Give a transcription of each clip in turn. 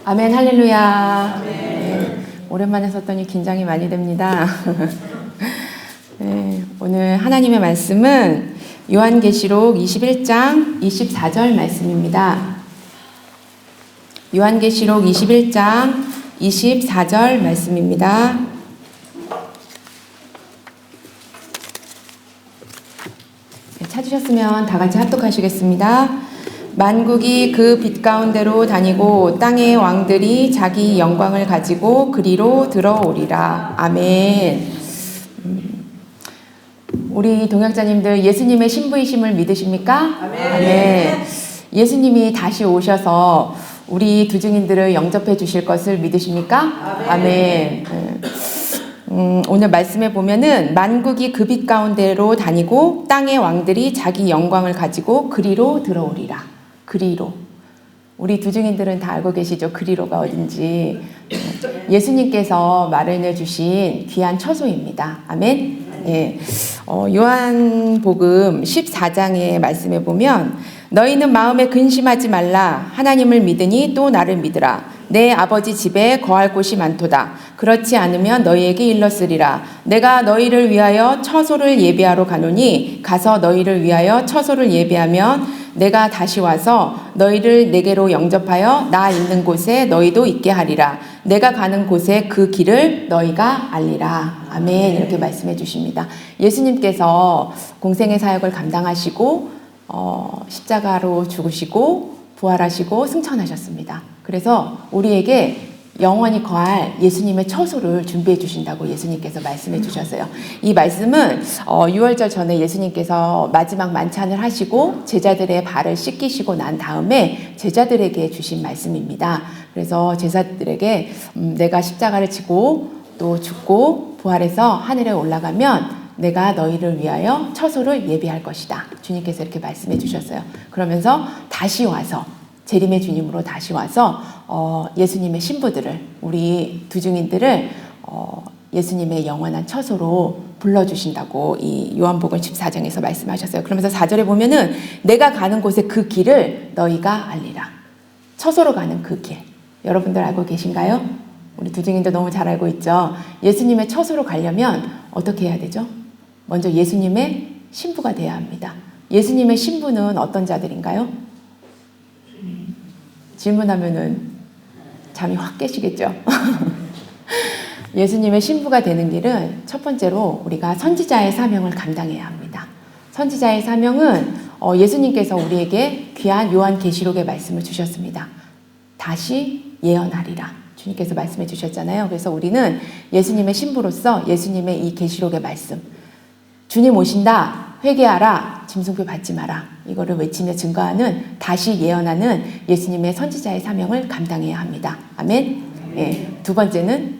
아멘, 할렐루야. 네, 오랜만에 섰더니 긴장이 많이 됩니다. 네, 오늘 하나님의 말씀은 요한계시록 21장 24절 말씀입니다. 요한계시록 21장 24절 말씀입니다. 네, 찾으셨으면 다 같이 합독하시겠습니다. 만국이 그 빛 가운데로 다니고 땅의 왕들이 자기 영광을 가지고 그리로 들어오리라. 아멘. 우리 동역자님들 예수님의 신부이심을 믿으십니까? 아멘. 아멘. 예수님이 다시 오셔서 우리 두 증인들을 영접해 주실 것을 믿으십니까? 아멘. 아멘. 오늘 말씀에 보면은 만국이 그 빛 가운데로 다니고 땅의 왕들이 자기 영광을 가지고 그리로 들어오리라. 그리로. 우리 두 증인들은 다 알고 계시죠? 그리로가 어딘지. 예수님께서 마련해 주신 귀한 처소입니다. 아멘. 예. 요한복음 14장의 말씀에 보면 너희는 마음에 근심하지 말라. 하나님을 믿으니 또 나를 믿으라. 내 아버지 집에 거할 곳이 많도다. 그렇지 않으면 너희에게 일렀으리라. 내가 너희를 위하여 처소를 예비하러 가노니 가서 너희를 위하여 처소를 예비하면 내가 다시 와서 너희를 내게로 영접하여 나 있는 곳에 너희도 있게 하리라. 내가 가는 곳에 그 길을 너희가 알리라. 아멘. 이렇게 말씀해 주십니다. 예수님께서 공생의 사역을 감당하시고 십자가로 죽으시고 부활하시고 승천하셨습니다. 그래서 우리에게 영원히 거할 예수님의 처소를 준비해 주신다고 예수님께서 말씀해 주셨어요. 이 말씀은 유월절 전에 예수님께서 마지막 만찬을 하시고 제자들의 발을 씻기시고 난 다음에 제자들에게 주신 말씀입니다. 그래서 제자들에게 내가 십자가를 지고 또 죽고 부활해서 하늘에 올라가면 내가 너희를 위하여 처소를 예비할 것이다. 주님께서 이렇게 말씀해 주셨어요. 그러면서 다시 와서 재림의 주님으로 다시 와서 예수님의 신부들을, 우리 두 증인들을 예수님의 영원한 처소로 불러주신다고 이 요한복음 14장에서 말씀하셨어요. 그러면서 4절에 보면은 내가 가는 곳에 그 길을 너희가 알리라. 처소로 가는 그 길. 여러분들 알고 계신가요? 우리 두 증인들 너무 잘 알고 있죠. 예수님의 처소로 가려면 어떻게 해야 되죠? 먼저 예수님의 신부가 돼야 합니다. 예수님의 신부는 어떤 자들인가요? 질문하면은 잠이 확 깨시겠죠? 예수님의 신부가 되는 길은 첫 번째로 우리가 선지자의 사명을 감당해야 합니다. 선지자의 사명은 예수님께서 우리에게 귀한 요한계시록의 말씀을 주셨습니다. 다시 예언하리라. 주님께서 말씀해 주셨잖아요. 그래서 우리는 예수님의 신부로서 예수님의 이 계시록의 말씀, 주님 오신다, 회개하라, 짐승표 받지 마라, 이거를 외치며 증거하는, 다시 예언하는 예수님의 선지자의 사명을 감당해야 합니다. 아멘. 예. 두 번째는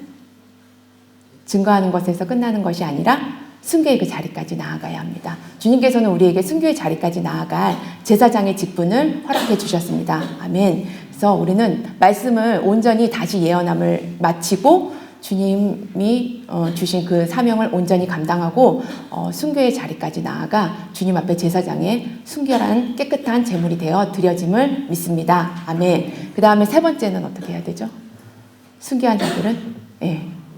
증거하는 것에서 끝나는 것이 아니라 순교의 그 자리까지 나아가야 합니다. 주님께서는 우리에게 순교의 자리까지 나아갈 제사장의 직분을 허락해 주셨습니다. 아멘. 그래서 우리는 말씀을 온전히 다시 예언함을 마치고 주님이 주신 그 사명을 온전히 감당하고 순교의 자리까지 나아가 주님 앞에 제사장의 순결한 깨끗한 제물이 되어 드려짐을 믿습니다. 아멘. 그 다음에 세 번째는 어떻게 해야 되죠? 순교한 자들은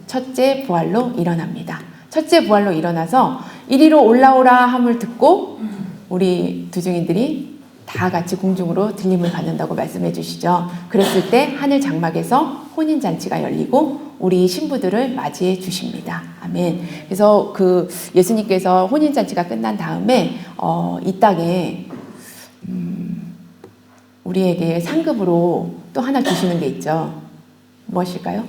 첫째 부활로 일어납니다. 첫째 부활로 일어나서 이리로 올라오라 함을 듣고 우리 두 증인들이 다 같이 공중으로 들림을 받는다고 말씀해 주시죠. 그랬을 때 하늘 장막에서 혼인잔치가 열리고 우리 신부들을 맞이해 주십니다. 아멘. 그래서 그 예수님께서 혼인잔치가 끝난 다음에 이 땅에 우리에게 상급으로 또 하나 주시는 게 있죠. 무엇일까요?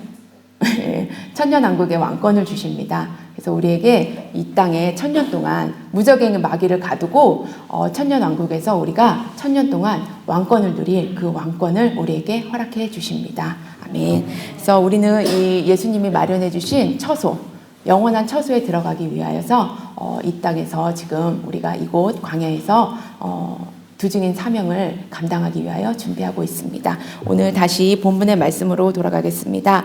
천년왕국의 왕권을 주십니다. 그래서 우리에게 이 땅에 천년 동안 무적행의 마귀를 가두고 천년왕국에서 우리가 천년 동안 왕권을 누릴 그 왕권을 우리에게 허락해 주십니다. 아멘. 그래서 우리는 이 예수님이 마련해 주신 처소, 영원한 처소에 들어가기 위하여서 이 땅에서 지금 우리가 이곳 광야에서 두 증인 사명을 감당하기 위하여 준비하고 있습니다. 오늘 다시 본문의 말씀으로 돌아가겠습니다.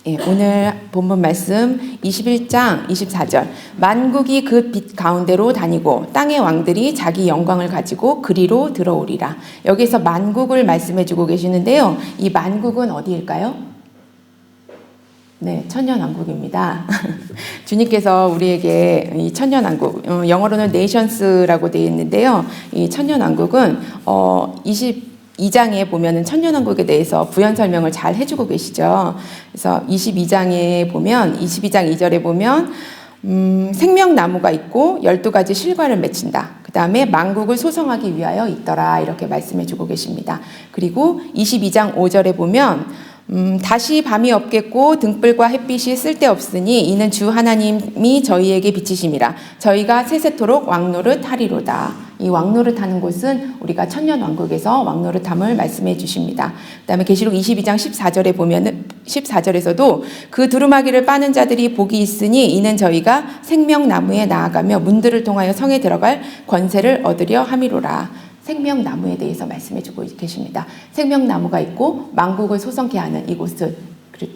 예, 오늘 본문 말씀 21장 24절. 만국이 그 빛 가운데로 다니고 땅의 왕들이 자기 영광을 가지고 그리로 들어오리라. 여기서 만국을 말씀해 주고 계시는데요. 이 만국은 어디일까요? 네, 천년왕국입니다. 주님께서 우리에게 이 천년왕국, 영어로는 nations라고 되어 있는데요. 이 천년왕국은 22장에 보면은 천년왕국에 대해서 부연 설명을 잘 해주고 계시죠. 그래서 22장에 보면 22장 2절에 보면 생명나무가 있고 12가지 실과를 맺힌다. 그 다음에 만국을 소성하기 위하여 있더라. 이렇게 말씀해 주고 계십니다. 그리고 22장 5절에 보면 다시 밤이 없겠고 등불과 햇빛이 쓸데없으니 이는 주 하나님이 저희에게 비치심이라. 저희가 세세토록 왕노릇 하리로다. 이 왕노릇 하는 곳은 우리가 천년왕국에서 왕노릇함을 말씀해 주십니다. 그 다음에 계시록 22장 14절에 보면은 14절에서도 그 두루마기를 빠는 자들이 복이 있으니 이는 저희가 생명나무에 나아가며 문들을 통하여 성에 들어갈 권세를 얻으려 함이로라. 생명나무에 대해서 말씀해 주고 계십니다. 생명나무가 있고 만국을 소성케 하는 이곳은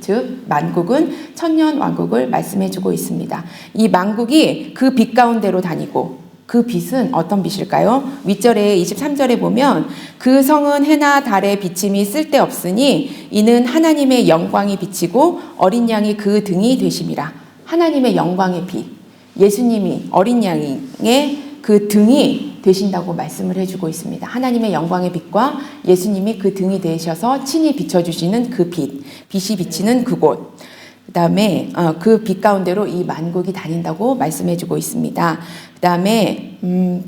즉 만국은 천년왕국을 말씀해 주고 있습니다. 이 만국이 그 빛 가운데로 다니고 그 빛은 어떤 빛일까요? 윗절에 23절에 보면 그 성은 해나 달의 비침이 쓸데없으니 이는 하나님의 영광이 비치고 어린 양이 그 등이 되심이라. 하나님의 영광의 빛, 예수님이 어린 양의 그 등이 되신다고 말씀을 해주고 있습니다. 하나님의 영광의 빛과 예수님이 그 등이 되셔서 친히 비춰주시는 그 빛, 빛이 비치는 그곳. 그 다음에 그 빛 가운데로 이 만국이 다닌다고 말씀해주고 있습니다. 그 다음에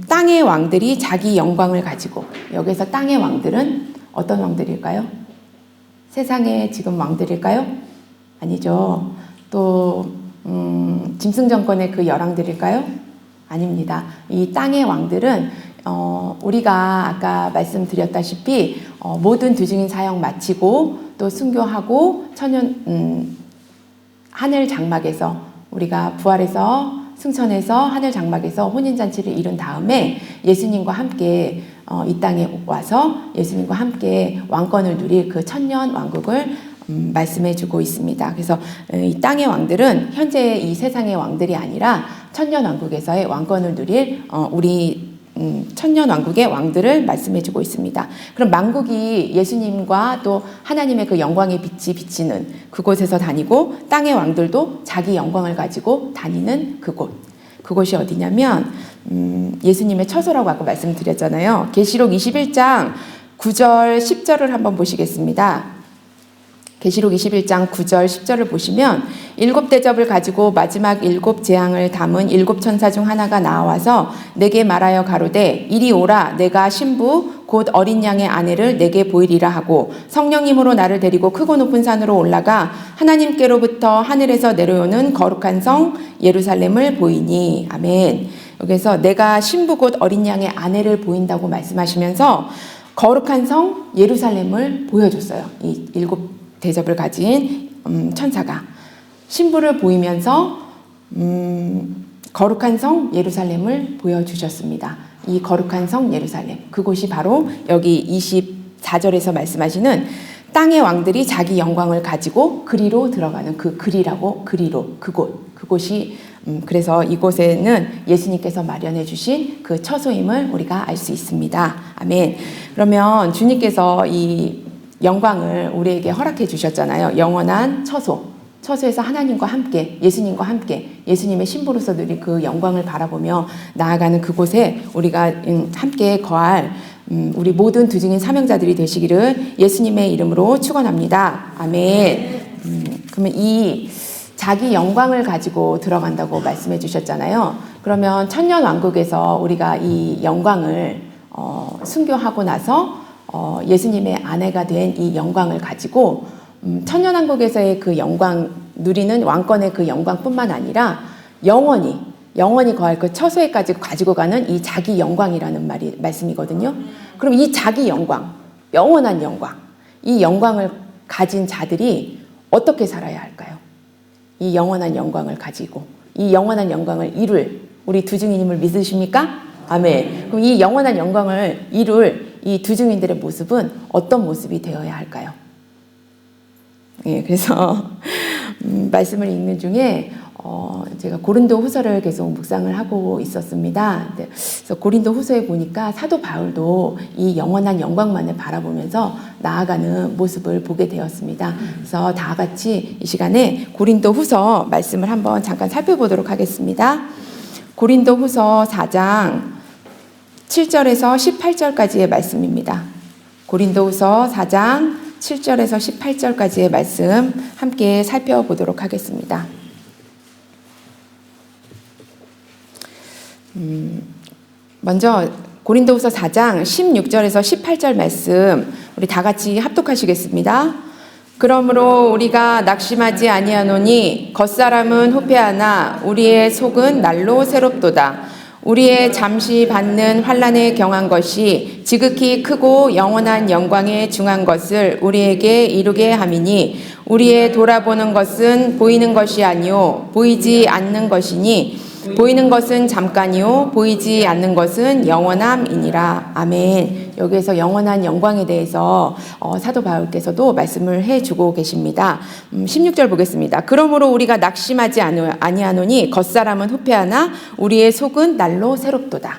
땅의 왕들이 자기 영광을 가지고, 여기서 땅의 왕들은 어떤 왕들일까요? 세상의 지금 왕들일까요? 아니죠. 또 짐승 정권의 그 열왕들일까요? 아닙니다. 이 땅의 왕들은 우리가 아까 말씀드렸다시피 모든 두증인 사역 마치고 또 순교하고 하늘 장막에서 우리가 부활해서 승천해서 하늘 장막에서 혼인잔치를 이룬 다음에 예수님과 함께 이 땅에 와서 예수님과 함께 왕권을 누릴 그 천년 왕국을 말씀해 주고 있습니다. 그래서 이 땅의 왕들은 현재 이 세상의 왕들이 아니라 천년왕국에서의 왕권을 누릴 우리 천년왕국의 왕들을 말씀해 주고 있습니다. 그럼 만국이 예수님과 또 하나님의 그 영광의 빛이 비치는 그곳에서 다니고 땅의 왕들도 자기 영광을 가지고 다니는 그곳이 어디냐면 예수님의 처소라고 아까 말씀드렸잖아요. 계시록 21장 9절 10절을 한번 보시겠습니다. 계시록 21장 9절 10절을 보시면 7대접을 가지고 마지막 7 재앙을 담은 7 천사 중 하나가 나와서 내게 말하여 가로되 이리 오라 내가 신부 곧 어린 양의 아내를 내게 보이리라 하고 성령님으로 나를 데리고 크고 높은 산으로 올라가 하나님께로부터 하늘에서 내려오는 거룩한 성 예루살렘을 보이니. 아멘. 여기서 내가 신부 곧 어린 양의 아내를 보인다고 말씀하시면서 거룩한 성 예루살렘을 보여줬어요. 이 7 대접을 가진 천사가 신부를 보이면서 거룩한 성 예루살렘을 보여주셨습니다. 이 거룩한 성 예루살렘, 그곳이 바로 여기 24절에서 말씀하시는 땅의 왕들이 자기 영광을 가지고 그리로 들어가는 그곳이 그래서 이곳에는 예수님께서 마련해 주신 그 처소임을 우리가 알 수 있습니다. 아멘. 그러면 주님께서 이 영광을 우리에게 허락해 주셨잖아요. 영원한 처소에서 하나님과 함께, 예수님과 함께, 예수님의 신부로서 누린 그 영광을 바라보며 나아가는 그곳에 우리가 함께 거할 우리 모든 두증인 사명자들이 되시기를 예수님의 이름으로 축원합니다. 아멘. 그러면 이 자기 영광을 가지고 들어간다고 말씀해 주셨잖아요. 그러면 천년왕국에서 우리가 이 영광을 순교하고 나서 예수님의 아내가 된 이 영광을 가지고 천년왕국에서의 그 영광 누리는 왕권의 그 영광뿐만 아니라 영원히 거할 그 처소에까지 가지고 가는 이 자기 영광이라는 말씀이거든요. 그럼 이 자기 영광, 영원한 영광, 이 영광을 가진 자들이 어떻게 살아야 할까요? 이 영원한 영광을 가지고 이 영원한 영광을 이룰 우리 두증인임을 믿으십니까? 아멘. 그럼 이 영원한 영광을 이룰 이 두증인들의 모습은 어떤 모습이 되어야 할까요? 예, 그래서 말씀을 읽는 중에 제가 고린도 후서를 계속 묵상을 하고 있었습니다. 그래서 고린도 후서에 보니까 사도 바울도 이 영원한 영광만을 바라보면서 나아가는 모습을 보게 되었습니다. 그래서 다 같이 이 시간에 고린도 후서 말씀을 한번 잠깐 살펴보도록 하겠습니다. 고린도 후서 4장 7절에서 18절까지의 말씀입니다. 고린도 후서 4장 7절에서 18절까지의 말씀 함께 살펴보도록 하겠습니다. 먼저 고린도후서 4장 16절에서 18절 말씀 우리 다 같이 합독하시겠습니다. 그러므로 우리가 낙심하지 아니하노니 겉사람은 후패하나 우리의 속은 날로 새롭도다. 우리의 잠시 받는 환난에 경한 것이 지극히 크고 영원한 영광에 중한 것을 우리에게 이루게 함이니 우리의 돌아보는 것은 보이는 것이 아니요 보이지 않는 것이니 보이는 것은 잠깐이요 보이지 않는 것은 영원함이니라. 아멘. 여기에서 영원한 영광에 대해서 사도 바울께서도 말씀을 해주고 계십니다. 16절 보겠습니다. 그러므로 우리가 낙심하지 아니하노니 겉사람은 후패하나 우리의 속은 날로 새롭도다.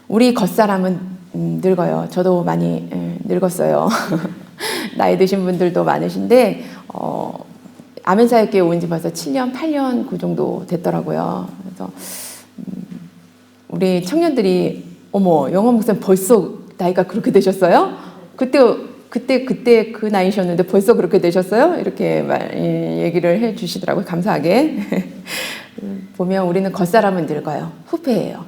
우리 겉사람은 늙어요. 저도 많이 늙었어요. 나이 드신 분들도 많으신데 아멘사역교회 온 지 벌써 7년, 8년 그 정도 됐더라고요. 그래서 우리 청년들이 어머, 영원 목사님 벌써 나이가 그렇게 되셨어요? 그때 그 나이셨는데 벌써 그렇게 되셨어요? 이렇게 얘기를 해주시더라고요. 감사하게. 보면 우리는 겉사람은 늙어요. 후패예요.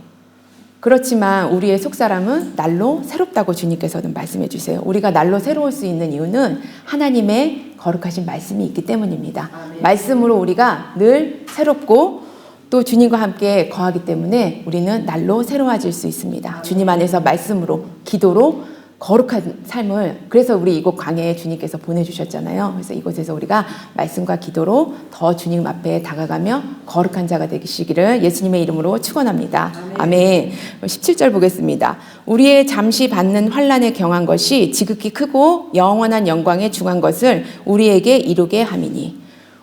그렇지만 우리의 속사람은 날로 새롭다고 주님께서는 말씀해 주세요. 우리가 날로 새로울 수 있는 이유는 하나님의 거룩하신 말씀이 있기 때문입니다. 아멘. 말씀으로 우리가 늘 새롭고 또 주님과 함께 거하기 때문에 우리는 날로 새로워질 수 있습니다. 아멘. 주님 안에서 말씀으로 기도로 거룩한 삶을 그래서 우리 이곳 광야에 주님께서 보내주셨잖아요. 그래서 이곳에서 우리가 말씀과 기도로 더 주님 앞에 다가가며 거룩한 자가 되시기를 예수님의 이름으로 축원합니다. 아멘. 17절 보겠습니다. 우리의 잠시 받는 환난에 경한 것이 지극히 크고 영원한 영광에 중한 것을 우리에게 이루게 함이니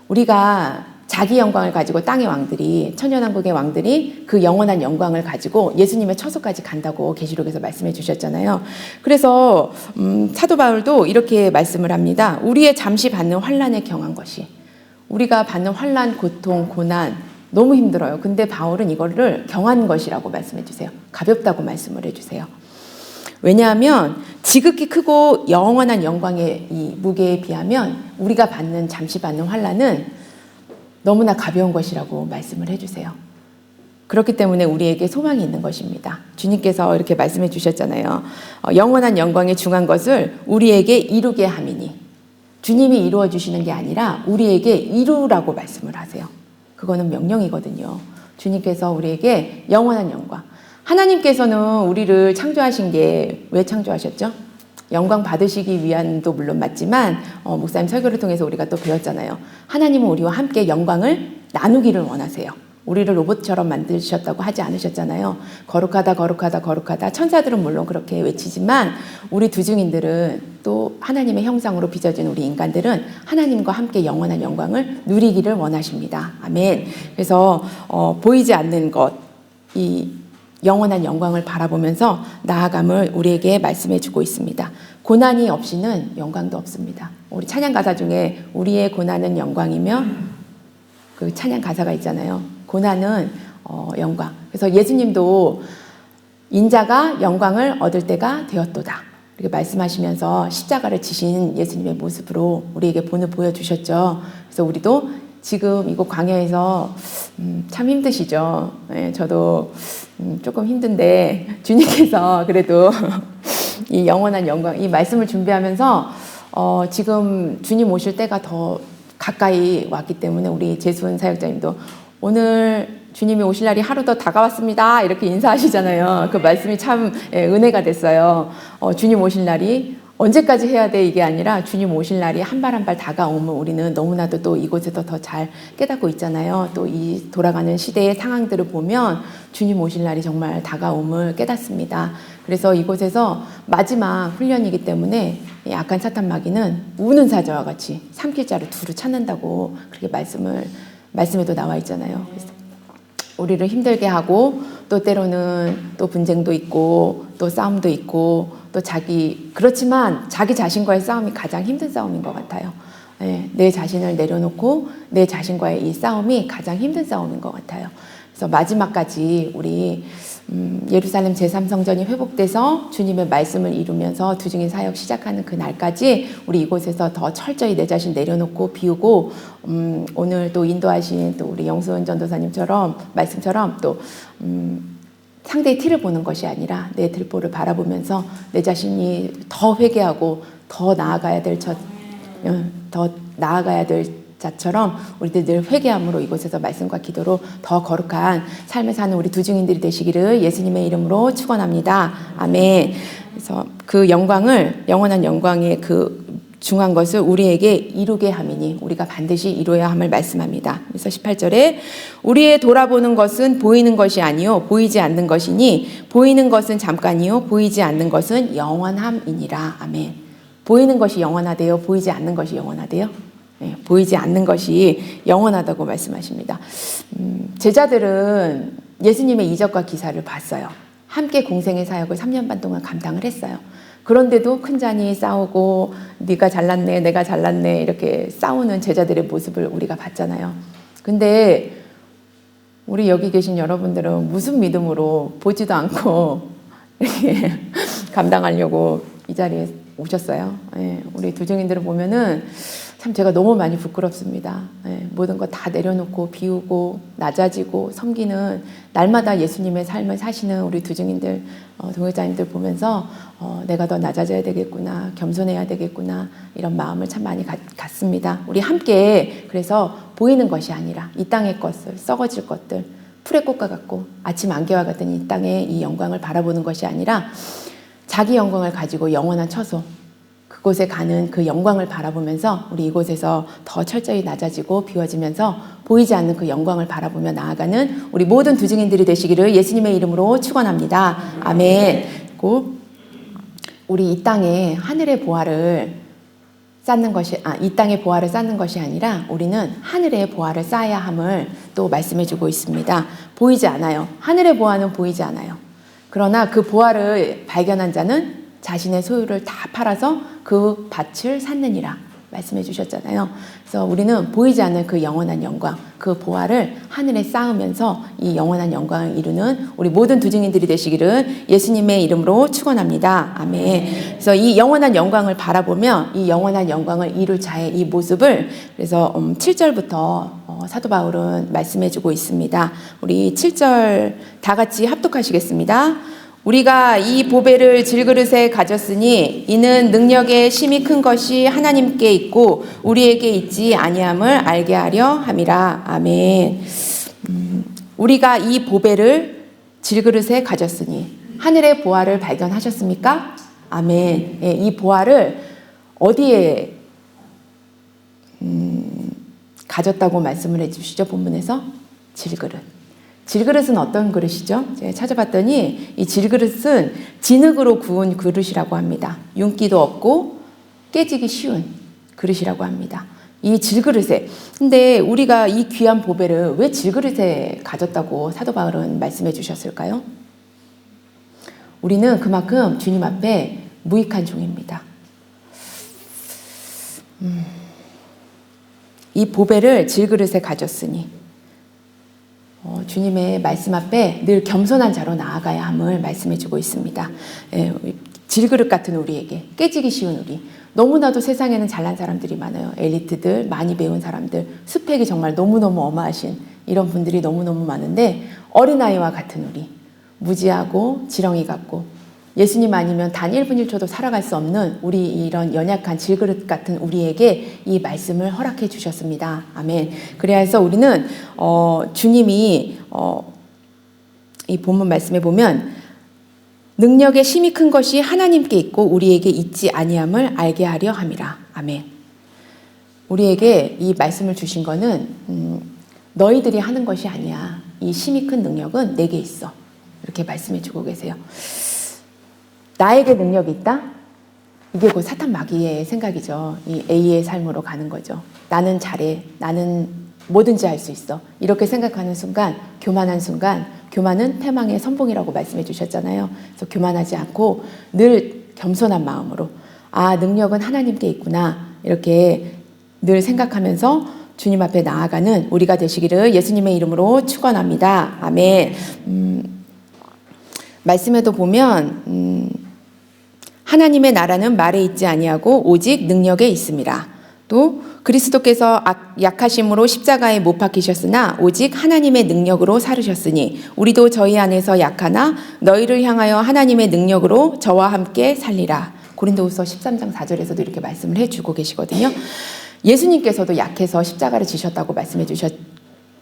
우리가 자기 영광을 가지고 땅의 왕들이 천년왕국의 왕들이 그 영원한 영광을 가지고 예수님의 처소까지 간다고 계시록에서 말씀해 주셨잖아요. 그래서 사도 바울도 이렇게 말씀을 합니다. 우리의 잠시 받는 환난에 경한 것이 우리가 받는 환난, 고통, 고난 너무 힘들어요. 근데 바울은 이거를 경한 것이라고 말씀해 주세요. 가볍다고 말씀을 해주세요. 왜냐하면 지극히 크고 영원한 영광의 이 무게에 비하면 우리가 잠시 받는 환난은 너무나 가벼운 것이라고 말씀을 해주세요. 그렇기 때문에 우리에게 소망이 있는 것입니다. 주님께서 이렇게 말씀해 주셨잖아요. 영원한 영광에 중한 것을 우리에게 이루게 함이니 주님이 이루어 주시는 게 아니라 우리에게 이루라고 말씀을 하세요. 그거는 명령이거든요. 주님께서 우리에게 영원한 영광. 하나님께서는 우리를 창조하신 게 왜 창조하셨죠? 영광 받으시기 위함도 물론 맞지만 목사님 설교를 통해서 우리가 또 배웠잖아요. 하나님은 우리와 함께 영광을 나누기를 원하세요. 우리를 로봇처럼 만드셨다고 하지 않으셨잖아요. 거룩하다 거룩하다 거룩하다. 천사들은 물론 그렇게 외치지만 우리 두중인들은 또 하나님의 형상으로 빚어진 우리 인간들은 하나님과 함께 영원한 영광을 누리기를 원하십니다. 아멘. 그래서 보이지 않는 것, 이 영원한 영광을 바라보면서 나아감을 우리에게 말씀해 주고 있습니다. 고난이 없이는 영광도 없습니다. 우리 찬양 가사 중에 우리의 고난은 영광이며 그 찬양 가사가 있잖아요. 고난은 영광. 그래서 예수님도 인자가 영광을 얻을 때가 되었도다. 이렇게 말씀하시면서 십자가를 지신 예수님의 모습으로 우리에게 본을 보여주셨죠. 그래서 우리도 지금 이곳 광야에서 참 힘드시죠. 네, 저도 조금 힘든데 주님께서 그래도 이 영원한 영광, 이 말씀을 준비하면서 지금 주님 오실 때가 더 가까이 왔기 때문에 우리 재수은 사역자님도 오늘 주님이 오실 날이 하루 더 다가왔습니다. 이렇게 인사하시잖아요. 그 말씀이 참 은혜가 됐어요. 주님 오실 날이 언제까지 해야 돼 이게 아니라 주님 오실 날이 한 발 한 발 다가오면 우리는 너무나도 또 이곳에서 더 잘 깨닫고 있잖아요. 또 이 돌아가는 시대의 상황들을 보면 주님 오실 날이 정말 다가옴을 깨닫습니다. 그래서 이곳에서 마지막 훈련이기 때문에 악한 사탄 마귀는 우는 사자와 같이 삼킬자를 두루 찾는다고 그렇게 말씀에도 나와 있잖아요. 그래서 우리를 힘들게 하고 또 때로는 또 분쟁도 있고 또 싸움도 있고 또 그렇지만 자기 자신과의 싸움이 가장 힘든 싸움인 것 같아요. 내 자신을 내려놓고 내 자신과의 이 싸움이 가장 힘든 싸움인 것 같아요. 그래서 마지막까지 우리 예루살렘 제3성전이 회복돼서 주님의 말씀을 이루면서 두증인 사역 시작하는 그 날까지 우리 이곳에서 더 철저히 내 자신 내려놓고 비우고 오늘 또 인도하신 또 우리 영수은 전도사님처럼 말씀처럼 또 상대의 티를 보는 것이 아니라 내 들보를 바라보면서 내 자신이 더 회개하고 더 나아가야 될 자처럼 우리들 늘 회개함으로 이곳에서 말씀과 기도로 더 거룩한 삶을 사는 우리 두증인들이 되시기를 예수님의 이름으로 축원합니다. 아멘. 그래서 그 영광을 영원한 영광의 그 중한 것을 우리에게 이루게 함이니 우리가 반드시 이루어야 함을 말씀합니다. 그래서 18절에 우리의 돌아보는 것은 보이는 것이 아니요 보이지 않는 것이니 보이는 것은 잠깐이요 보이지 않는 것은 영원함이니라. 아멘. 보이는 것이 영원하대요. 보이지 않는 것이 영원하대요. 보이지 않는 것이 영원하다고 말씀하십니다. 제자들은 예수님의 이적과 기사를 봤어요. 함께 공생의 사역을 3년 반 동안 감당을 했어요. 그런데도 큰 잔이 싸우고 네가 잘났네 내가 잘났네 이렇게 싸우는 제자들의 모습을 우리가 봤잖아요. 근데 우리 여기 계신 여러분들은 무슨 믿음으로 보지도 않고 이렇게 감당하려고 이 자리에 오셨어요. 우리 두증인들을 보면은 참 제가 너무 많이 부끄럽습니다. 모든 거 다 내려놓고 비우고 낮아지고 섬기는 날마다 예수님의 삶을 사시는 우리 두증인들, 동역자님들 보면서 내가 더 낮아져야 되겠구나, 겸손해야 되겠구나 이런 마음을 참 많이 갖습니다. 우리 함께 그래서 보이는 것이 아니라 이 땅의 것을 썩어질 것들 풀의 꽃과 같고 아침 안개와 같은 이 땅의 이 영광을 바라보는 것이 아니라 자기 영광을 가지고 영원한 처소 그곳에 가는 그 영광을 바라보면서 우리 이곳에서 더 철저히 낮아지고 비워지면서 보이지 않는 그 영광을 바라보며 나아가는 우리 모든 두증인들이 되시기를 예수님의 이름으로 축원합니다. 아멘. 그리고 우리 이 땅에 하늘의 보화를 쌓는 것이 이 땅의 보화를 쌓는 것이 아니라 우리는 하늘의 보화를 쌓아야 함을 또 말씀해주고 있습니다. 보이지 않아요. 하늘의 보화는 보이지 않아요. 그러나 그 보화를 발견한 자는 자신의 소유를 다 팔아서 그 밭을 샀느니라 말씀해 주셨잖아요. 그래서 우리는 보이지 않는 그 영원한 영광, 그 보화를 하늘에 쌓으면서 이 영원한 영광을 이루는 우리 모든 두증인들이 되시기를 예수님의 이름으로 축원합니다. 아멘. 그래서 이 영원한 영광을 바라보며 이 영원한 영광을 이룰 자의 이 모습을 그래서 7절부터 사도 바울은 말씀해 주고 있습니다. 우리 7절 다 같이 합독하시겠습니다. 우리가 이 보배를 질그릇에 가졌으니 이는 능력의 심히 큰 것이 하나님께 있고 우리에게 있지 아니함을 알게 하려 함이라. 아멘. 우리가 이 보배를 질그릇에 가졌으니 하늘의 보화를 발견하셨습니까? 아멘. 이 보화를 어디에 가졌다고 말씀을 해주시죠? 본문에서 질그릇. 질그릇은 어떤 그릇이죠? 제가 찾아봤더니 이 질그릇은 진흙으로 구운 그릇이라고 합니다. 윤기도 없고 깨지기 쉬운 그릇이라고 합니다. 이 질그릇에 근데 우리가 이 귀한 보배를 왜 질그릇에 가졌다고 사도 바울은 말씀해 주셨을까요? 우리는 그만큼 주님 앞에 무익한 종입니다. 이 보배를 질그릇에 가졌으니 주님의 말씀 앞에 늘 겸손한 자로 나아가야 함을 말씀해주고 있습니다. 질그릇 같은 우리에게 깨지기 쉬운 우리 너무나도 세상에는 잘난 사람들이 많아요. 엘리트들, 많이 배운 사람들, 스펙이 정말 너무너무 어마하신 이런 분들이 너무너무 많은데 어린아이와 같은 우리 무지하고 지렁이 같고 예수님 아니면 단 1분 1초도 살아갈 수 없는 우리 이런 연약한 질그릇 같은 우리에게 이 말씀을 허락해 주셨습니다. 아멘. 그래서 우리는 주님이 이 본문 말씀에 보면 능력의 심히 큰 것이 하나님께 있고 우리에게 있지 아니함을 알게 하려 함이라. 아멘. 우리에게 이 말씀을 주신 거는 너희들이 하는 것이 아니야. 이 심히 큰 능력은 내게 있어. 이렇게 말씀해 주고 계세요. 나에게 능력이 있다? 이게 곧 사탄 마귀의 생각이죠. 이 A의 삶으로 가는 거죠. 나는 잘해. 나는 뭐든지 할 수 있어. 이렇게 생각하는 순간, 교만한 순간, 교만은 패망의 선봉이라고 말씀해 주셨잖아요. 그래서 교만하지 않고 늘 겸손한 마음으로 아, 능력은 하나님께 있구나. 이렇게 늘 생각하면서 주님 앞에 나아가는 우리가 되시기를 예수님의 이름으로 축원합니다. 아멘. 말씀에도 보면 하나님의 나라는 말에 있지 아니하고 오직 능력에 있습니다. 또 그리스도께서 약하심으로 십자가에 못 박히셨으나 오직 하나님의 능력으로 살으셨으니 우리도 저희 안에서 약하나 너희를 향하여 하나님의 능력으로 저와 함께 살리라. 고린도후서 13장 4절에서도 이렇게 말씀을 해주고 계시거든요. 예수님께서도 약해서 십자가를 지셨다고 말씀해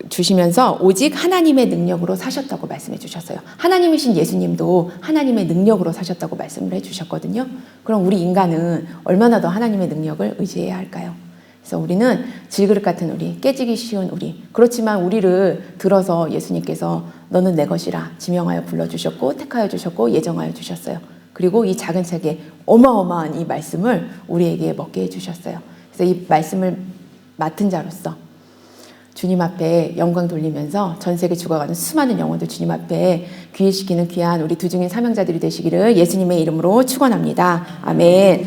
주시면서 오직 하나님의 능력으로 사셨다고 말씀해 주셨어요. 하나님이신 예수님도 하나님의 능력으로 사셨다고 말씀을 해주셨거든요. 그럼 우리 인간은 얼마나 더 하나님의 능력을 의지해야 할까요? 그래서 우리는 질그릇 같은 우리, 깨지기 쉬운 우리, 그렇지만 우리를 들어서 예수님께서 너는 내 것이라 지명하여 불러주셨고 택하여 주셨고 예정하여 주셨어요. 그리고 이 작은 책에 어마어마한 이 말씀을 우리에게 먹게 해주셨어요. 그래서 이 말씀을 맡은 자로서 주님 앞에 영광 돌리면서 전 세계 죽어가는 수많은 영혼들 주님 앞에 귀의시키는 귀한 우리 두 증인 사명자들이 되시기를 예수님의 이름으로 축원합니다. 아멘.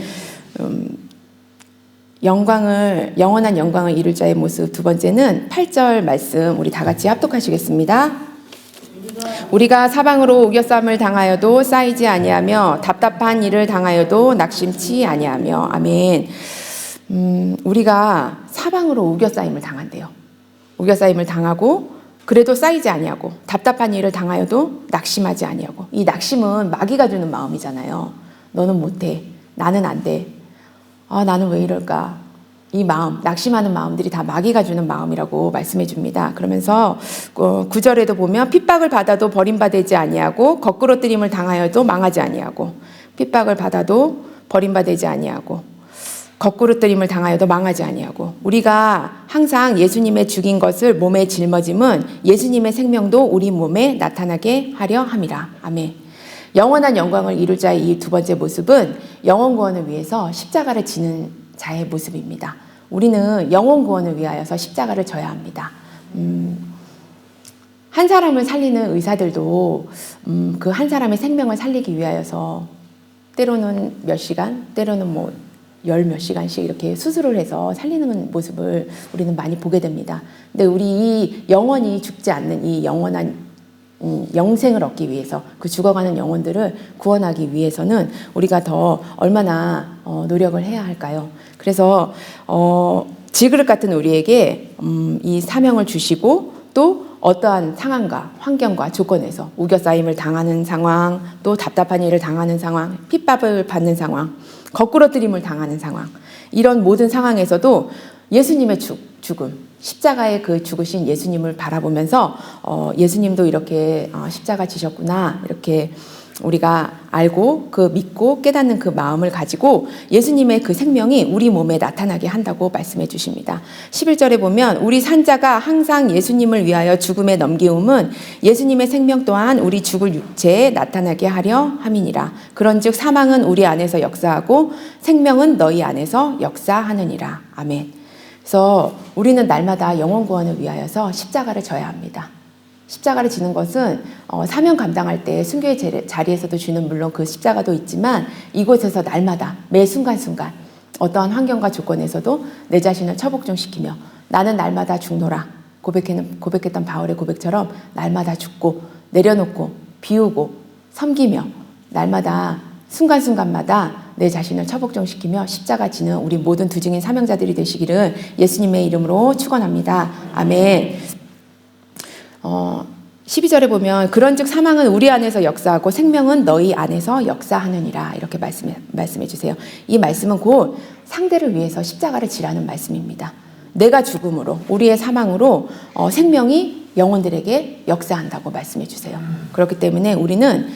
영원한 영광을 이룰 자의 모습. 두 번째는 8절 말씀 우리 다 같이 합독하시겠습니다. 우리가 사방으로 우겨쌈을 당하여도 쌓이지 아니하며 답답한 일을 당하여도 낙심치 아니하며. 아멘. 우리가 사방으로 우겨싸임을 당한대요. 우겨싸임을 당하고 그래도 쌓이지 아니하고 답답한 일을 당하여도 낙심하지 아니하고. 이 낙심은 마귀가 주는 마음이잖아요. 너는 못해. 나는 안 돼. 아, 나는 왜 이럴까? 이 마음, 낙심하는 마음들이 다 마귀가 주는 마음이라고 말씀해 줍니다. 그러면서 9절에도 보면 핍박을 받아도 버림받지 아니하고 거꾸로 뜨림을 당하여도 망하지 아니하고 핍박을 받아도 버림받지 아니하고 거꾸로 뜨림을 당하여도 망하지 아니하고 우리가 항상 예수님의 죽인 것을 몸에 짊어짐은 예수님의 생명도 우리 몸에 나타나게 하려 함이라. 아멘. 영원한 영광을 이룰 자의 이 두 번째 모습은 영원 구원을 위해서 십자가를 지는 자의 모습입니다. 우리는 영원 구원을 위하여서 십자가를 져야 합니다. 한 사람을 살리는 의사들도 그 한 사람의 생명을 살리기 위하여서 때로는 몇 시간, 때로는 뭐 열 몇 시간씩 이렇게 수술을 해서 살리는 모습을 우리는 많이 보게 됩니다. 근데 우리 이 영원히 죽지 않는 이 영원한 영생을 얻기 위해서 그 죽어가는 영혼들을 구원하기 위해서는 우리가 더 얼마나 노력을 해야 할까요? 그래서 질그릇 같은 우리에게 이 사명을 주시고 또 어떠한 상황과 환경과 조건에서 우겨싸임을 당하는 상황, 또 답답한 일을 당하는 상황, 핍박을 받는 상황, 거꾸로 뜨림을 당하는 상황, 이런 모든 상황에서도 예수님의 죽음, 십자가의 그 죽으신 예수님을 바라보면서 예수님도 이렇게 십자가 지셨구나, 이렇게 우리가 알고 그 믿고 깨닫는 그 마음을 가지고 예수님의 그 생명이 우리 몸에 나타나게 한다고 말씀해 주십니다. 11절에 보면 우리 산자가 항상 예수님을 위하여 죽음에 넘기움은 예수님의 생명 또한 우리 죽을 육체에 나타나게 하려 함이니라. 그런즉 사망은 우리 안에서 역사하고 생명은 너희 안에서 역사하느니라. 아멘. 그래서 우리는 날마다 영원 구원을 위하여서 십자가를 져야 합니다. 십자가를 지는 것은 사명 감당할 때 순교의 자리에서도 주는 물론 그 십자가도 있지만 이곳에서 날마다 매 순간순간 어떠한 환경과 조건에서도 내 자신을 처복종시키며 나는 날마다 죽노라 고백했던 바울의 고백처럼 날마다 죽고 내려놓고 비우고 섬기며 날마다 순간순간마다 내 자신을 처복종시키며 십자가 지는 우리 모든 두 증인 사명자들이 되시기를 예수님의 이름으로 축원합니다. 아멘. 12절에 보면 그런즉 사망은 우리 안에서 역사하고 생명은 너희 안에서 역사하느니라 이렇게 말씀해 주세요. 이 말씀은 곧 상대를 위해서 십자가를 지라는 말씀입니다. 내가 죽음으로 우리의 사망으로 생명이 영혼들에게 역사한다고 말씀해 주세요. 그렇기 때문에 우리는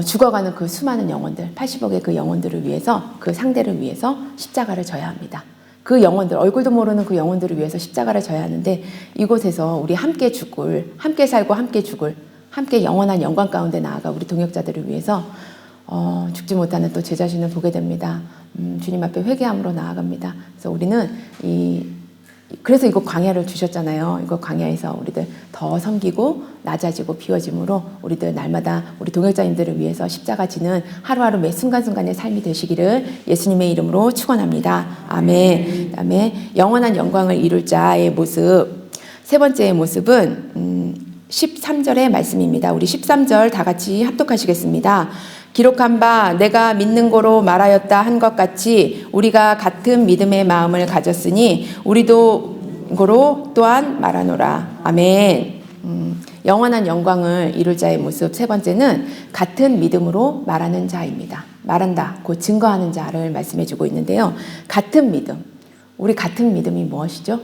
죽어가는 그 수많은 영혼들, 80억의 그 영혼들을 위해서, 그 상대를 위해서 십자가를 져야 합니다. 그 영혼들, 얼굴도 모르는 그 영혼들을 위해서 십자가를 져야 하는데, 이곳에서 우리 함께 죽을, 함께 살고 함께 죽을, 함께 영원한 영광 가운데 나아가 우리 동역자들을 위해서 죽지 못하는 또 제 자신을 보게 됩니다. 주님 앞에 회개함으로 나아갑니다. 그래서 우리는 그래서 이거 광야를 주셨잖아요. 이거 광야에서 우리들 더 섬기고 낮아지고 비워짐으로 우리들 날마다 우리 동역자님들을 위해서 십자가 지는 하루하루 매 순간순간의 삶이 되시기를 예수님의 이름으로 축원합니다. 아멘. 그다음에 영원한 영광을 이룰 자의 모습. 세 번째의 모습은 13절의 말씀입니다. 우리 13절 다 같이 합독하시겠습니다. 기록한 바 내가 믿는 고로 말하였다 한 것 같이 우리가 같은 믿음의 마음을 가졌으니 우리도 고로 또한 말하노라. 아멘. 영원한 영광을 이룰 자의 모습 세 번째는 같은 믿음으로 말하는 자입니다. 말한다, 곧 증거하는 자를 말씀해 주고 있는데요. 같은 믿음. 우리 같은 믿음이 무엇이죠?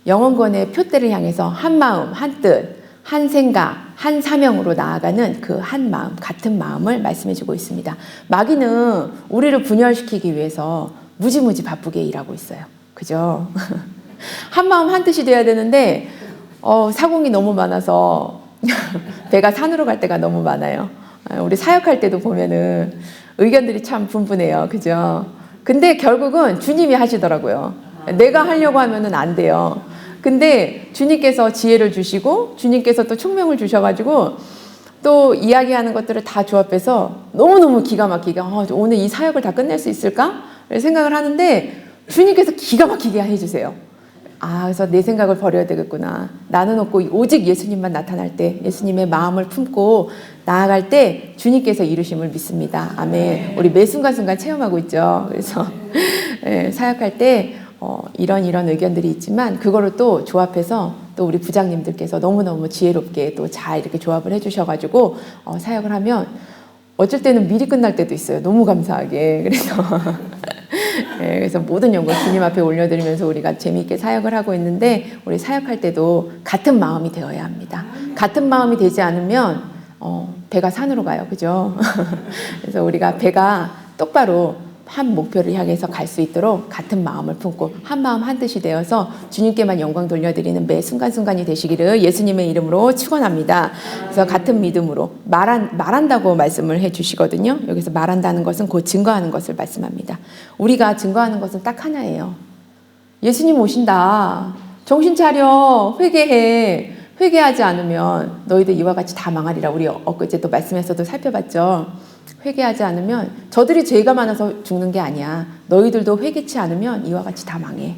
영원권의 표대를 향해서 한 마음, 한 뜻, 한 생각, 한 사명으로 나아가는 그 한 마음, 같은 마음을 말씀해 주고 있습니다. 마귀는 우리를 분열시키기 위해서 무지무지 바쁘게 일하고 있어요. 그죠? 한 마음 한 뜻이 돼야 되는데 사공이 너무 많아서 배가 산으로 갈 때가 너무 많아요. 우리 사역할 때도 보면은 의견들이 참 분분해요. 그죠? 근데 결국은 주님이 하시더라고요. 내가 하려고 하면은 안 돼요. 근데 주님께서 지혜를 주시고 주님께서 또 총명을 주셔가지고 또 이야기하는 것들을 다 조합해서 너무너무 기가 막히게 오늘 이 사역을 다 끝낼 수 있을까? 생각을 하는데 주님께서 기가 막히게 해주세요. 그래서 내 생각을 버려야 되겠구나. 나는 없고 오직 예수님만 나타날 때, 예수님의 마음을 품고 나아갈 때 주님께서 이루심을 믿습니다. 아멘. 우리 매 순간순간 체험하고 있죠. 그래서 사역할 때 이런 의견들이 있지만 그거를 또 조합해서 또 우리 부장님들께서 너무너무 지혜롭게 또 잘 이렇게 조합을 해주셔가지고 사역을 하면 어쩔 때는 미리 끝날 때도 있어요. 너무 감사하게. 그래서 모든 영광 주님 앞에 올려드리면서 우리가 재미있게 사역을 하고 있는데 우리 사역할 때도 같은 마음이 되어야 합니다. 같은 마음이 되지 않으면 배가 산으로 가요. 그죠? 그래서 우리가 배가 똑바로 한 목표를 향해서 갈 수 있도록 같은 마음을 품고 한 마음 한 뜻이 되어서 주님께만 영광 돌려드리는 매 순간순간이 되시기를 예수님의 이름으로 축원합니다. 그래서 같은 믿음으로 말한다고 말씀을 해주시거든요. 여기서 말한다는 것은 곧 증거하는 것을 말씀합니다. 우리가 증거하는 것은 딱 하나예요. 예수님 오신다. 정신 차려. 회개해. 회개하지 않으면 너희들 이와 같이 다 망하리라. 우리 엊그제 또 말씀에서도 살펴봤죠. 회개하지 않으면 저들이 죄가 많아서 죽는 게 아니야. 너희들도 회개치 않으면 이와 같이 다 망해.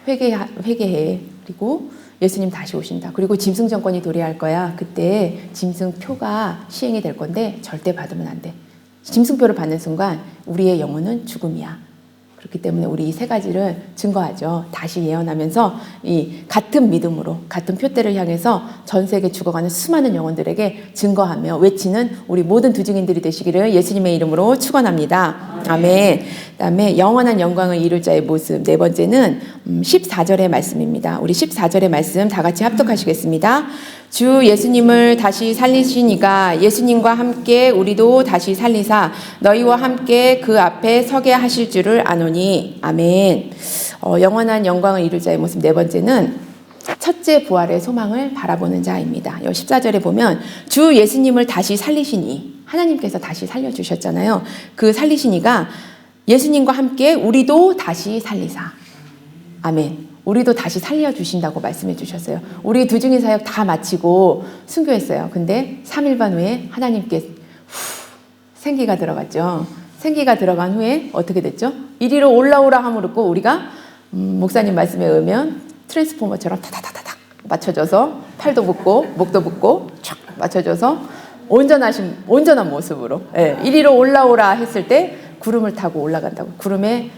회개해. 그리고 예수님 다시 오신다. 그리고 짐승 정권이 도래할 거야. 그때 짐승표가 시행이 될 건데 절대 받으면 안 돼. 짐승표를 받는 순간 우리의 영혼은 죽음이야. 그렇기 때문에 우리 이 세 가지를 증거하죠. 다시 예언하면서 이 같은 믿음으로 같은 표대를 향해서 전 세계 죽어가는 수많은 영혼들에게 증거하며 외치는 우리 모든 두증인들이 되시기를 예수님의 이름으로 축원합니다. 아멘. 그다음에 영원한 영광을 이룰 자의 모습. 네 번째는 14절의 말씀입니다. 우리 14절의 말씀 다 같이 합독하시겠습니다. 주 예수님을 다시 살리시니가 예수님과 함께 우리도 다시 살리사 너희와 함께 그 앞에 서게 하실 줄을 아노니. 아멘. 영원한 영광을 이룰 자의 모습 네 번째는 첫째 부활의 소망을 바라보는 자입니다. 14절에 보면 주 예수님을 다시 살리시니 하나님께서 다시 살려주셨잖아요. 그 살리시니가 예수님과 함께 우리도 다시 살리사. 아멘. 우리도 다시 살려주신다고 말씀해 주셨어요. 우리 두중인 사역 다 마치고 순교했어요. 근데 3일반 후에 하나님께 생기가 들어갔죠. 생기가 들어간 후에 어떻게 됐죠? 이리로 올라오라 함을 듣고 우리가 목사님 말씀에 의하면 트랜스포머처럼 타다다다닥 맞춰져서 팔도 붓고 목도 붓고 촥 맞춰져서 온전한 모습으로 이리로 올라오라 했을 때 구름을 타고 올라간다고. 구름에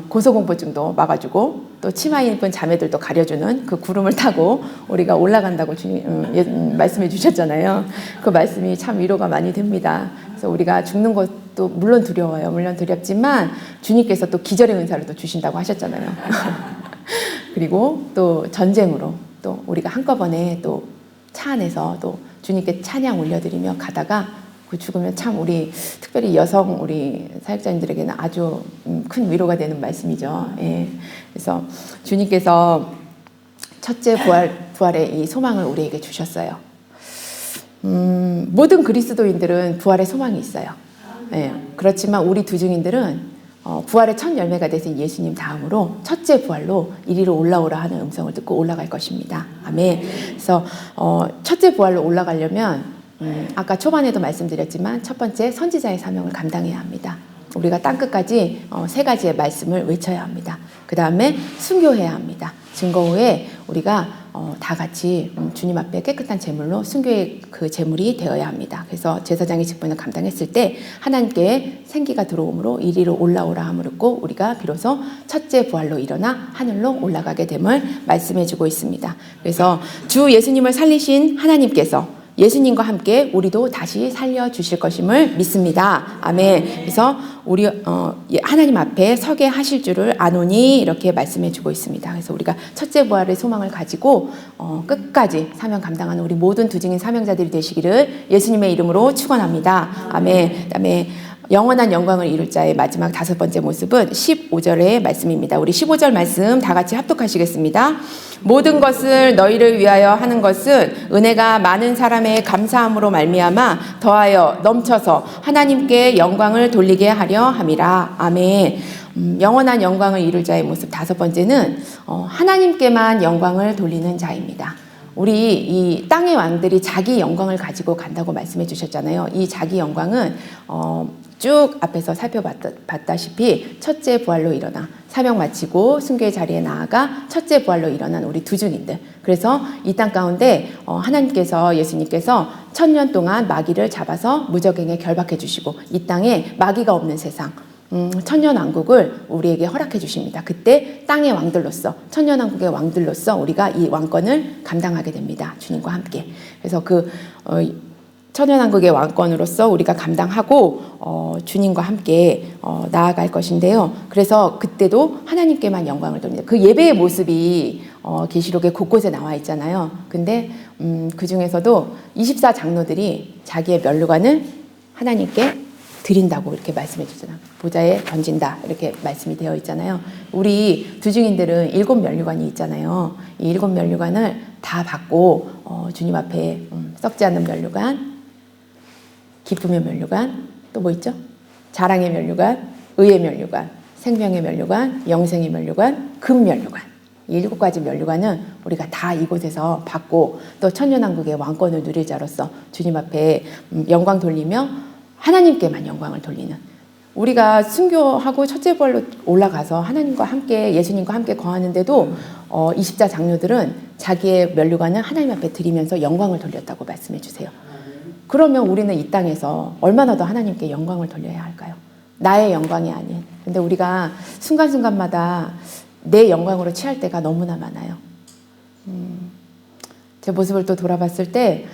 고소공포증도 막아주고 또 치마 입은 자매들도 가려주는 그 구름을 타고 우리가 올라간다고 주님 말씀해 주셨잖아요. 그 말씀이 참 위로가 많이 됩니다. 그래서 우리가 죽는 것도 물론 두려워요. 물론 두렵지만 주님께서 또 기절의 은사를 또 주신다고 하셨잖아요. 그리고 또 전쟁으로 또 우리가 한꺼번에 또 차 안에서 또 주님께 찬양 올려드리며 가다가 그 죽으면 참 우리 특별히 여성 우리 사역자님들에게는 아주 큰 위로가 되는 말씀이죠. 예. 그래서 주님께서 첫째 부활의 이 소망을 우리에게 주셨어요. 모든 그리스도인들은 부활의 소망이 있어요. 예. 그렇지만 우리 두 증인들은 부활의 첫 열매가 되신 예수님 다음으로 첫째 부활로 이리로 올라오라 하는 음성을 듣고 올라갈 것입니다. 아멘. 그래서 첫째 부활로 올라가려면 아까 초반에도 말씀드렸지만 첫 번째 선지자의 사명을 감당해야 합니다. 우리가 땅끝까지 세 가지의 말씀을 외쳐야 합니다. 그 다음에 순교해야 합니다. 증거 후에 우리가 다 같이 주님 앞에 깨끗한 제물로 순교의 그 제물이 되어야 합니다. 그래서 제사장의 직분을 감당했을 때 하나님께 생기가 들어오므로 이리로 올라오라 함을 듣고 우리가 비로소 첫째 부활로 일어나 하늘로 올라가게 됨을 말씀해주고 있습니다. 그래서 주 예수님을 살리신 하나님께서 예수님과 함께 우리도 다시 살려주실 것임을 믿습니다. 아멘. 그래서 우리 하나님 앞에 서게 하실 줄을 아노니 이렇게 말씀해주고 있습니다. 그래서 우리가 첫째 부활의 소망을 가지고 끝까지 사명 감당하는 우리 모든 두 증인 사명자들이 되시기를 예수님의 이름으로 축원합니다. 아멘. 그다음에 영원한 영광을 이룰 자의 마지막 다섯 번째 모습은 15절의 말씀입니다. 우리 15절 말씀 다 같이 합독하시겠습니다. 모든 것을 너희를 위하여 하는 것은 은혜가 많은 사람의 감사함으로 말미암아 더하여 넘쳐서 하나님께 영광을 돌리게 하려 함이라. 아멘. 영원한 영광을 이룰 자의 모습 다섯 번째는 하나님께만 영광을 돌리는 자입니다. 우리 이 땅의 왕들이 자기 영광을 가지고 간다고 말씀해 주셨잖아요. 이 자기 영광은 쭉 앞에서 살펴봤다시피 첫째 부활로 일어나 사명 마치고 순교의 자리에 나아가 첫째 부활로 일어난 우리 두 증인들. 그래서 이 땅 가운데 하나님께서 예수님께서 1000년 동안 마귀를 잡아서 무적행에 결박해 주시고 이 땅에 마귀가 없는 세상 천년왕국을 우리에게 허락해 주십니다. 그때 땅의 왕들로서 천년왕국의 왕들로서 우리가 이 왕권을 감당하게 됩니다. 주님과 함께. 그래서 그 천년왕국의 왕권으로서 우리가 감당하고 주님과 함께 나아갈 것인데요. 그래서 그때도 하나님께만 영광을 돌립니다. 그 예배의 모습이 계시록에 곳곳에 나와 있잖아요. 근데 그 중에서도 24장로들이 자기의 면류관을 하나님께 드린다고 이렇게 말씀해 주잖아요. 보좌에 던진다 이렇게 말씀이 되어 있잖아요. 우리 두 증인들은 7 면류관이 있잖아요. 이 7 면류관을 다 받고 주님 앞에 썩지 않는 면류관, 기쁨의 면류관, 또 뭐 있죠? 자랑의 면류관, 의의 면류관, 생명의 면류관, 영생의 면류관, 금 면류관. 이 7가지 면류관은 우리가 다 이곳에서 받고 또 천년왕국의 왕권을 누릴 자로서 주님 앞에 영광 돌리며 하나님께만 영광을 돌리는, 우리가 순교하고 첫째 부활로 올라가서 하나님과 함께 예수님과 함께 거하는데도 24장로들은 자기의 면류관을 하나님 앞에 드리면서 영광을 돌렸다고 말씀해 주세요. 그러면 우리는 이 땅에서 얼마나 더 하나님께 영광을 돌려야 할까요? 나의 영광이 아닌. 근데 우리가 순간순간마다 내 영광으로 취할 때가 너무나 많아요. 제 모습을 또 돌아봤을 때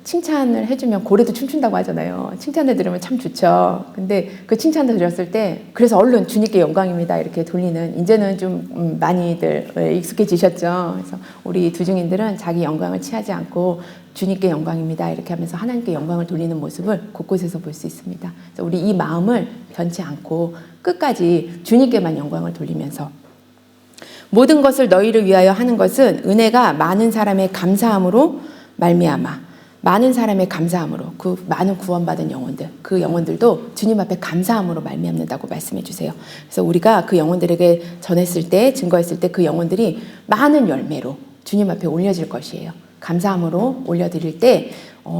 칭찬을 해주면 고래도 춤춘다고 하잖아요. 칭찬을 들으면 참 좋죠. 근데 그 칭찬을 들었을 때 그래서 얼른 주님께 영광입니다 이렇게 돌리는, 이제는 좀 많이들 익숙해지셨죠. 그래서 우리 두 증인들은 자기 영광을 취하지 않고 주님께 영광입니다 이렇게 하면서 하나님께 영광을 돌리는 모습을 곳곳에서 볼 수 있습니다. 그래서 우리 이 마음을 변치 않고 끝까지 주님께만 영광을 돌리면서, 모든 것을 너희를 위하여 하는 것은 은혜가 많은 사람의 감사함으로 말미암아, 많은 사람의 감사함으로, 그 많은 구원받은 영혼들, 그 영혼들도 주님 앞에 감사함으로 말미암는다고 말씀해 주세요. 그래서 우리가 그 영혼들에게 전했을 때, 증거했을 때 그 영혼들이 많은 열매로 주님 앞에 올려질 것이에요. 감사함으로 올려드릴 때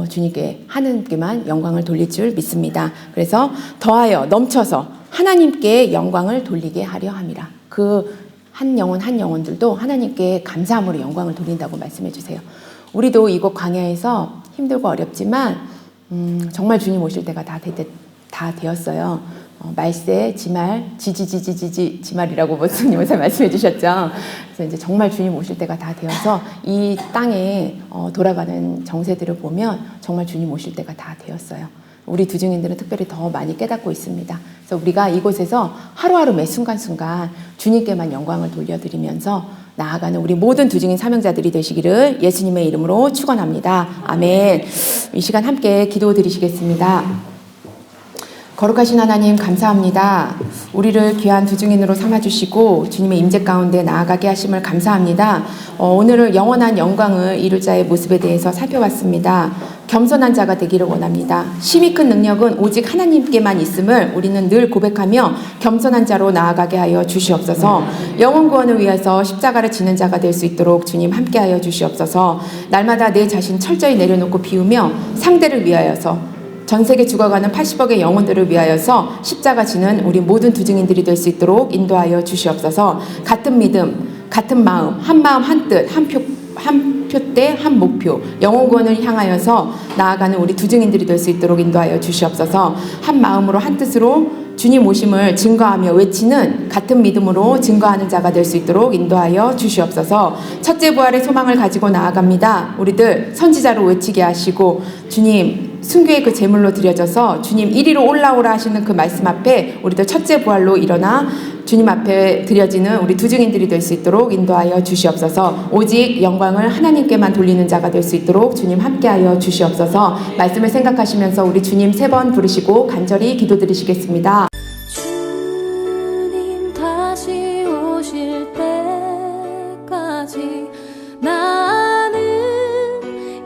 주님께 하나님께만 영광을 돌릴 줄 믿습니다. 그래서 더하여 넘쳐서 하나님께 영광을 돌리게 하려 함이라. 그 한 영혼 한 영혼들도 하나님께 감사함으로 영광을 돌린다고 말씀해 주세요. 우리도 이곳 광야에서 힘들고 어렵지만 정말 주님 오실 때가 다 되었어요. 말세, 지말, 지말이라고 목사님께서 말씀해 주셨죠. 그래서 이제 정말 주님 오실 때가 다 되어서 이 땅에 돌아가는 정세들을 보면 정말 주님 오실 때가 다 되었어요. 우리 두 증인들은 특별히 더 많이 깨닫고 있습니다. 그래서 우리가 이곳에서 하루하루 매 순간순간 주님께만 영광을 돌려드리면서 나아가는 우리 모든 두 증인 사명자들이 되시기를 예수님의 이름으로 축원합니다. 아멘. 이 시간 함께 기도드리시겠습니다. 거룩하신 하나님 감사합니다. 우리를 귀한 두 증인으로 삼아주시고 주님의 임재 가운데 나아가게 하심을 감사합니다. 오늘은 영원한 영광을 이룰 자의 모습에 대해서 살펴봤습니다. 겸손한 자가 되기를 원합니다. 힘이 큰 능력은 오직 하나님께만 있음을 우리는 늘 고백하며 겸손한 자로 나아가게 하여 주시옵소서. 영혼 구원을 위해서 십자가를 지는 자가 될 수 있도록 주님 함께하여 주시옵소서. 날마다 내 자신 철저히 내려놓고 비우며 상대를 위하여서 전 세계 죽어가는 80억의 영혼들을 위하여서 십자가 지는 우리 모든 두 증인들이 될 수 있도록 인도하여 주시옵소서. 같은 믿음, 같은 마음, 한 마음 한 뜻, 한 표대 한 목표, 영혼 구원을 향하여서 나아가는 우리 두 증인들이 될 수 있도록 인도하여 주시옵소서. 한 마음으로 한 뜻으로 주님 오심을 증거하며 외치는 같은 믿음으로 증거하는 자가 될 수 있도록 인도하여 주시옵소서. 첫째 부활의 소망을 가지고 나아갑니다. 우리들 선지자로 외치게 하시고 주님 순교의 그 제물로 드려져서 주님 이리로 올라오라 하시는 그 말씀 앞에 우리들 첫째 부활로 일어나 주님 앞에 드려지는 우리 두 증인들이 될 수 있도록 인도하여 주시옵소서. 오직 영광을 하나님께만 돌리는 자가 될 수 있도록 주님 함께하여 주시옵소서. 말씀을 생각하시면서 우리 주님 3번 부르시고 간절히 기도드리시겠습니다. 주님 다시 오실 때까지 나는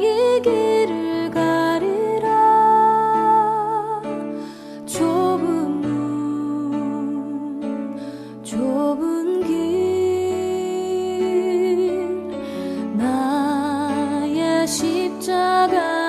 이 길을 가리라. 좁은 문 좁은 길 나의 십자가